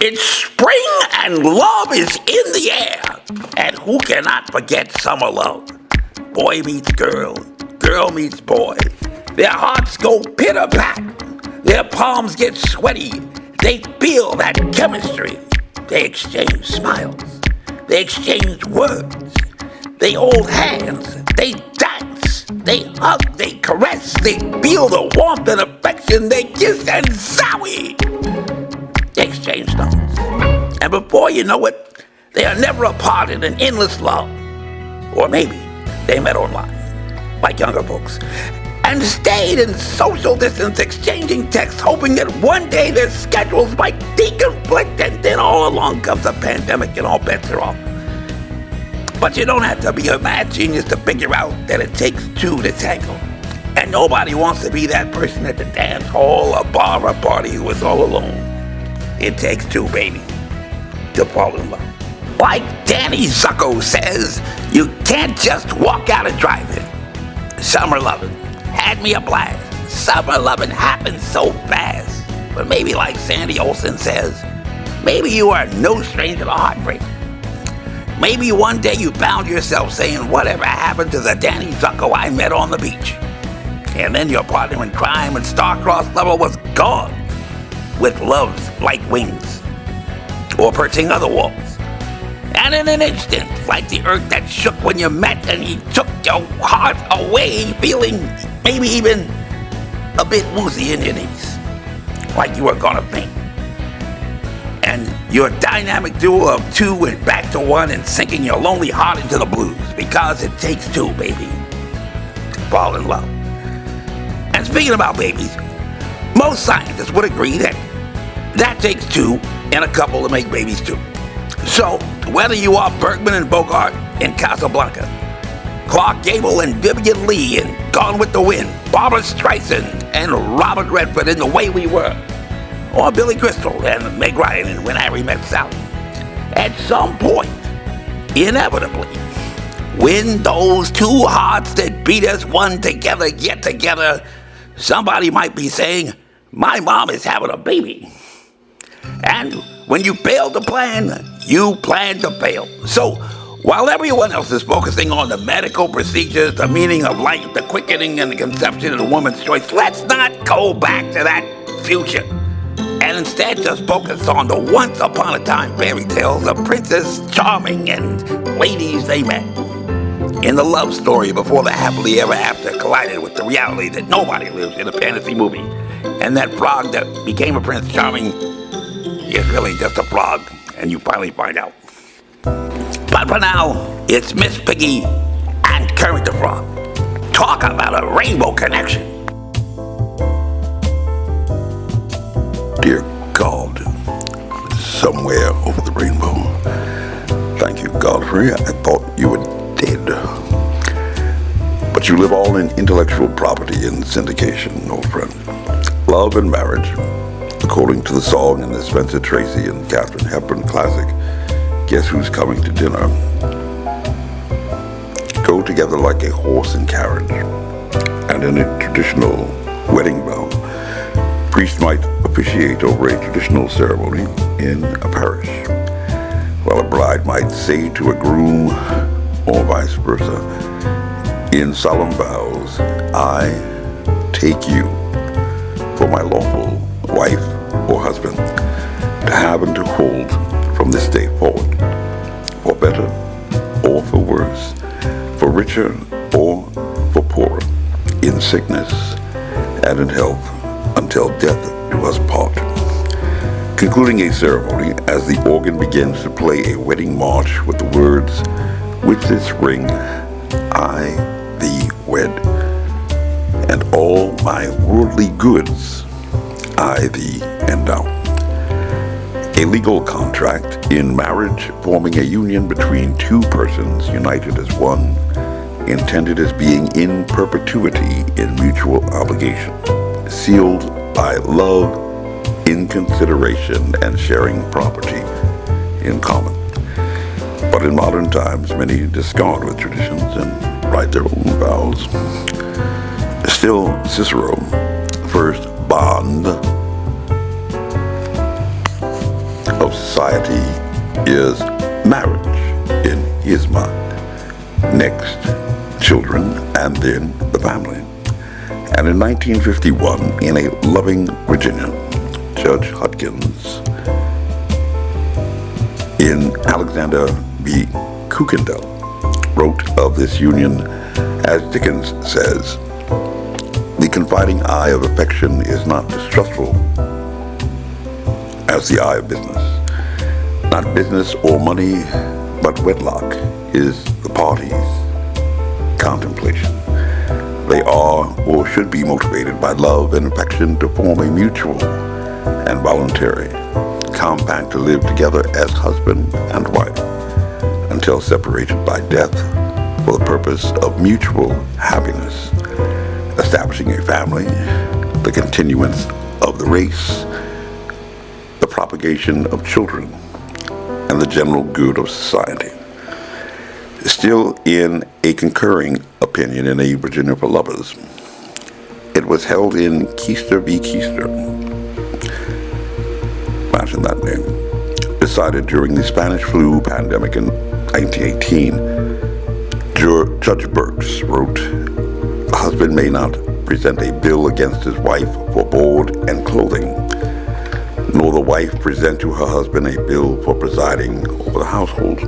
It's spring and love is in the air. And who cannot forget summer love? Boy meets girl, girl meets boy. Their hearts go pitter-pat. Their palms get sweaty. They feel that chemistry. They exchange smiles. They exchange words. They hold hands. They dance. They hug. They caress. They feel the warmth and affection. They kiss and zowie. They exchange stones. And before you know it, they are never apart in an endless love. Or maybe they met online, like younger folks, and stayed in social distance exchanging texts, hoping that one day their schedules might deconflict, and then all along comes a pandemic and all bets are off. But you don't have to be a mad genius to figure out that it takes two to tango. And nobody wants to be that person at the dance hall, a bar, or party who is all alone. It takes two, baby, to fall in love. Like Danny Zucco says, you can't just walk out of drive-in. Summer lovin' had me a blast. Summer lovin' happens so fast. But maybe like Sandy Olsen says, maybe you are no stranger to heartbreak. Maybe one day you found yourself saying, whatever happened to the Danny Zucco I met on the beach? And then your partner in crime and star-crossed lover was gone, with love's light wings, or perching other walls. And in an instant, like the earth that shook when you met and he took your heart away, feeling maybe even a bit woozy in your knees, like you were gonna faint. And your dynamic duo of two went back to one and sinking your lonely heart into the blues, because it takes two, baby, to fall in love. And speaking about babies, most scientists would agree that takes two and a couple to make babies too. So, whether you are Bergman and Bogart in Casablanca, Clark Gable and Vivian Leigh in Gone with the Wind, Barbra Streisand and Robert Redford in The Way We Were, or Billy Crystal and Meg Ryan in When Harry Met Sally, at some point, inevitably, when those two hearts that beat as one together get together, somebody might be saying, my mom is having a baby. And when you fail to plan, you plan to fail. So, while everyone else is focusing on the medical procedures, the meaning of life, the quickening and the conception of the woman's choice, let's not go back to that future. And instead just focus on the once upon a time fairy tales of Princess Charming and ladies they met. In the love story before the happily ever after collided with the reality that nobody lives in a fantasy movie. And that frog that became a Prince Charming is really just a frog, and you finally find out. But for now, it's Miss Piggy and Kermit the Frog. Talk about a rainbow connection. Dear God, somewhere over the rainbow. Thank you, Godfrey. I thought you were dead. But you live all in intellectual property and syndication, old friend. Love and marriage, according to the song in the Spencer Tracy and Katharine Hepburn classic, Guess Who's Coming to Dinner, go together like a horse and carriage. And in a traditional wedding vow, priest might officiate over a traditional ceremony in a parish, while a bride might say to a groom, or vice versa, in solemn vows, I take you for my lawful wife or husband, to have and to hold from this day forward, for better or for worse, for richer or for poorer, in sickness and in health, until death do us part. Concluding a ceremony as the organ begins to play a wedding march with the words, with this ring I thee wed, and all my worldly goods I thee endow. A legal contract in marriage forming a union between two persons united as one, intended as being in perpetuity in mutual obligation, sealed by love, in consideration, and sharing property in common. But in modern times, many discard with traditions and write their own vows. Still, Cicero, first bond, of society is marriage in his mind. Next, children, and then the family. And in 1951, in a loving Virginia, Judge Hudkins, in Alexander B. Kukendall, wrote of this union, as Dickens says, "The confiding eye of affection is not distrustful as the eye of business. Not business or money, but wedlock is the parties' contemplation. They are or should be motivated by love and affection to form a mutual and voluntary compact to live together as husband and wife until separated by death for the purpose of mutual happiness, establishing a family, the continuance of the race, the propagation of children, and the general good of society." Still in a concurring opinion in a Virginia for Lovers, it was held in Keister v. Keister, imagine that name, decided during the Spanish flu pandemic in 1918. Judge Burks wrote, "A husband may not present a bill against his wife for board and clothing, nor the wife present to her husband a bill for presiding over the household.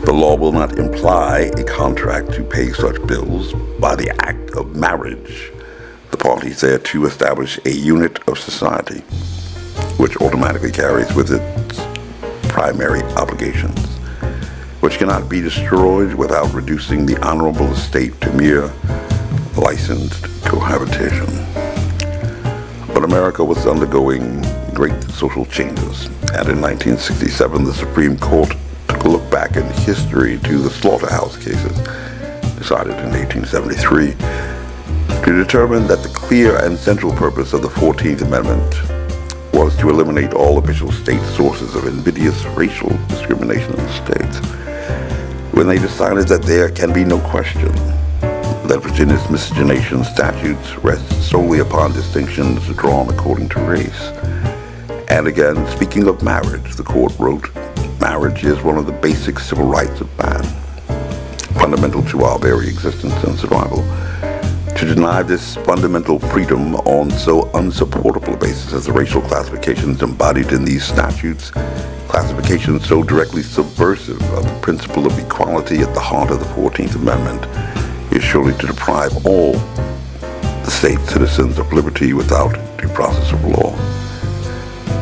The law will not imply a contract to pay such bills. By the act of marriage, the parties thereto establish a unit of society, which automatically carries with it primary obligations, which cannot be destroyed without reducing the honorable estate to mere licensed cohabitation." But America was undergoing great social changes, and in 1967 the Supreme Court took a look back in history to the slaughterhouse cases, decided in 1873, to determine that the clear and central purpose of the 14th Amendment was to eliminate all official state sources of invidious racial discrimination in the states, when they decided that there can be no question that Virginia's miscegenation statutes rest solely upon distinctions drawn according to race. And again, speaking of marriage, the court wrote, "Marriage is one of the basic civil rights of man, fundamental to our very existence and survival. To deny this fundamental freedom on so unsupportable a basis as the racial classifications embodied in these statutes, classifications so directly subversive of the principle of equality at the heart of the 14th Amendment, is surely to deprive all the state citizens of liberty without due process of law.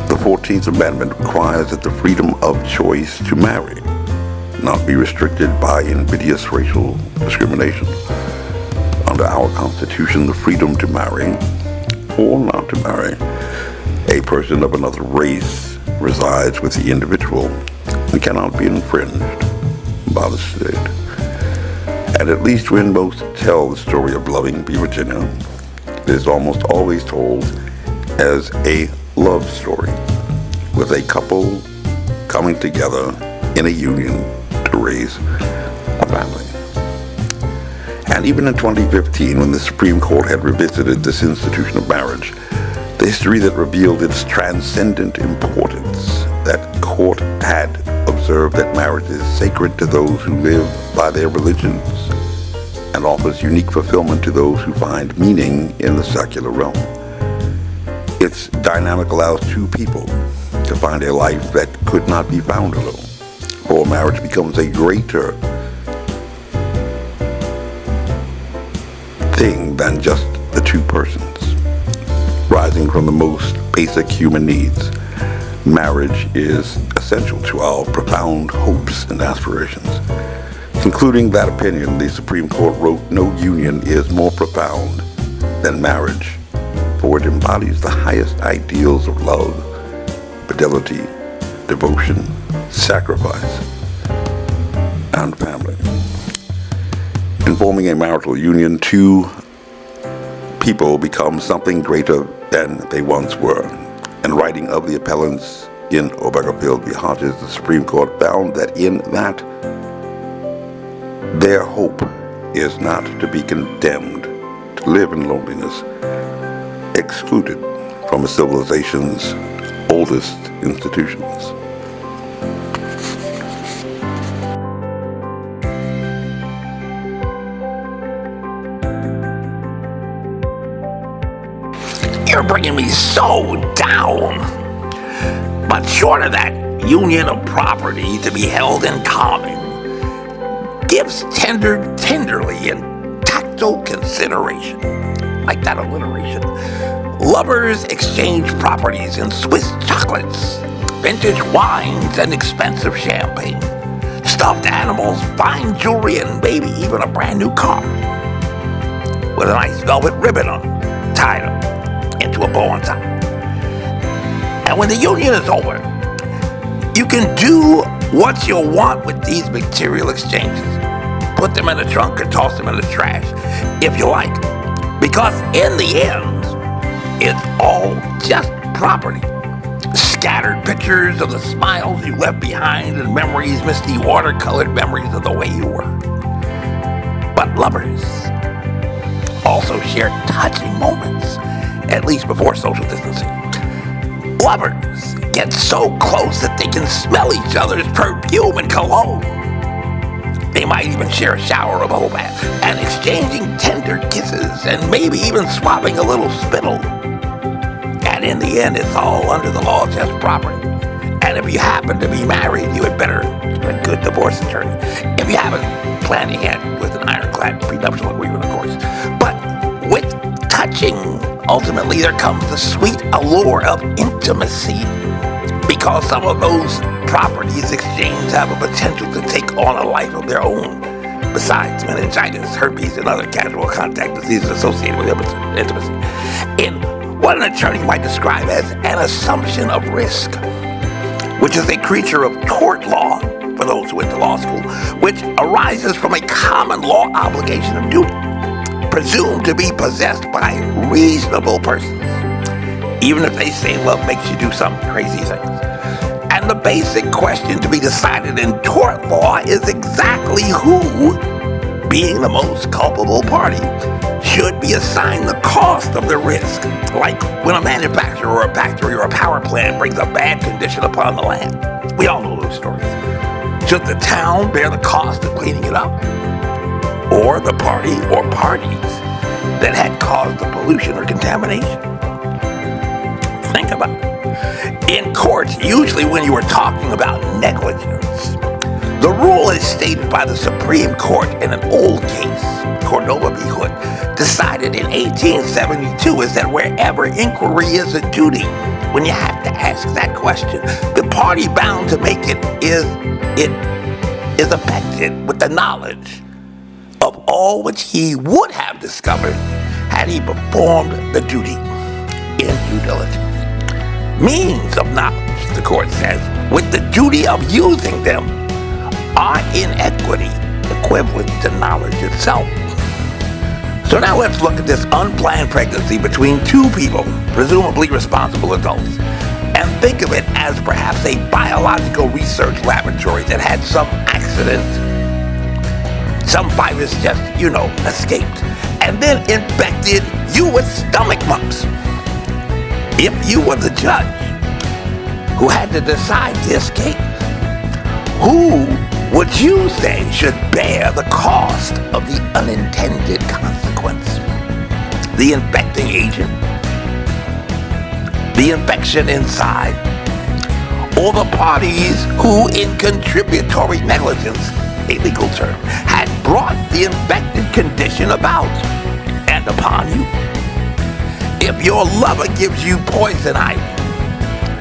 The 14th Amendment requires that the freedom of choice to marry not be restricted by invidious racial discrimination. Under our Constitution, the freedom to marry or not to marry a person of another race resides with the individual and cannot be infringed by the state. And at least when most tell the story of Loving v. Virginia, it is almost always told as a love story, with a couple coming together in a union to raise a family. And even in 2015, when the Supreme Court had revisited this institution of marriage, the history that revealed its transcendent importance, that court had observed that marriage is sacred to those who live by their religions and offers unique fulfillment to those who find meaning in the secular realm. Its dynamic allows two people to find a life that could not be found alone, for marriage becomes a greater thing than just the two persons. Rising from the most basic human needs, marriage is essential to our profound hopes and aspirations. Concluding that opinion, the Supreme Court wrote, "No union is more profound than marriage, for it embodies the highest ideals of love, fidelity, devotion, sacrifice, and family." In forming a marital union, two people become something greater than they once were. And writing of the appellants in Obergefell v. Hodges, the Supreme Court found that in that their hope is not to be condemned to live in loneliness, excluded from a civilization's oldest institutions. You're bringing me so down. But short of that union of property to be held in common gives tenderly and tactile consideration, like that alliteration. Lovers exchange properties in Swiss chocolates, vintage wines, and expensive champagne, stuffed animals, fine jewelry, and maybe even a brand new car with a nice velvet ribbon on it, tied up into a bow on top. And when the union is over, you can do what you want with these material exchanges. Put them in the trunk or toss them in the trash, if you like. Because in the end, it's all just property. Scattered pictures of the smiles you left behind and memories, misty watercolored memories of the way you were. But lovers also share touching moments, at least before social distancing. Lovers get so close that they can smell each other's perfume and cologne. They might even share a shower or a bubble bath, and exchanging tender kisses, and maybe even swapping a little spittle. And in the end, it's all under the law, just property. And if you happen to be married, you had better get a good divorce attorney. If you haven't, plan ahead with an ironclad prenuptial agreement, of course. But with touching, ultimately there comes the sweet allure of intimacy, because some of those properties exchanged have a potential to take on a life of their own, besides meningitis, herpes, and other casual contact diseases associated with intimacy, in what an attorney might describe as an assumption of risk, which is a creature of tort law, for those who went to law school, which arises from a common law obligation of duty, presumed to be possessed by reasonable persons, even if they say love makes you do some crazy things. And the basic question to be decided in tort law is exactly who, being the most culpable party, should be assigned the cost of the risk, like when a manufacturer or a factory or a power plant brings a bad condition upon the land. We all know those stories. Should the town bear the cost of cleaning it up? Or the party or parties that had caused the pollution or contamination? Think about it. In courts, usually when you are talking about negligence, the rule is stated by the Supreme Court in an old case, Cordova v. Hood, decided in 1872, is that wherever inquiry is a duty, when you have to ask that question, the party bound to make it is affected with the knowledge of all which he would have discovered had he performed the duty in due diligence. Means of knowledge, the court says, with the duty of using them, are in equity equivalent to knowledge itself. So now let's look at this unplanned pregnancy between two people, presumably responsible adults, and think of it as perhaps a biological research laboratory that had some accident. Some virus just, escaped, and then infected you with stomach mumps. If you were the judge who had to decide this case, who would you say should bear the cost of the unintended consequence? The infecting agent? The infection inside? Or the parties who, in contributory negligence, a legal term, had brought the infected condition about and upon you? If your lover gives you poison ivy,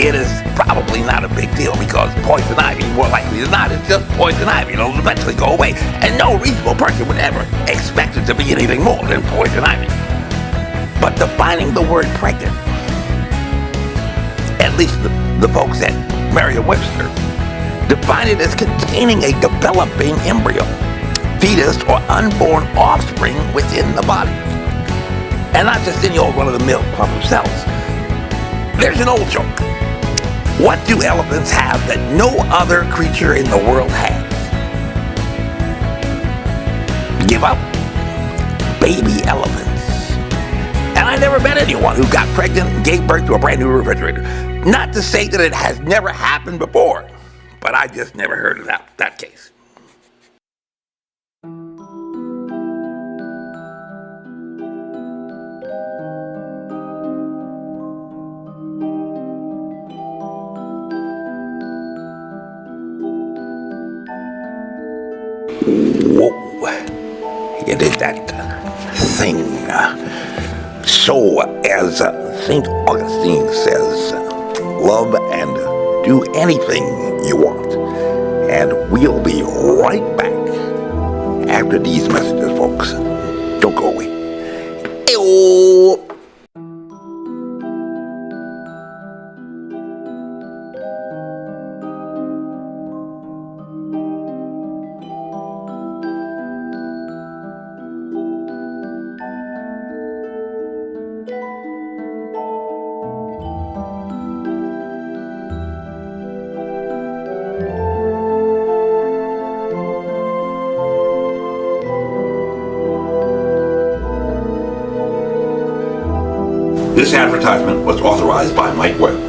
it is probably not a big deal, because poison ivy, more likely than not, is just poison ivy. It'll eventually go away, and no reasonable person would ever expect it to be anything more than poison ivy. But defining the word pregnant, at least the folks at Merriam-Webster, define it as containing a developing embryo, fetus, or unborn offspring within the body. And not just any old run-of-the-mill clump of cells. There's an old joke. What do elephants have that no other creature in the world has? Give up. Baby elephants. And I never met anyone who got pregnant and gave birth to a brand new refrigerator. Not to say that it has never happened before, but I just never heard of that case. Whoa, you did that thing. So, as St. Augustine says, love and do anything you want. And we'll be right back after these messages, folks. Don't go away. Ew. This advertisement was authorized by Mike Webb.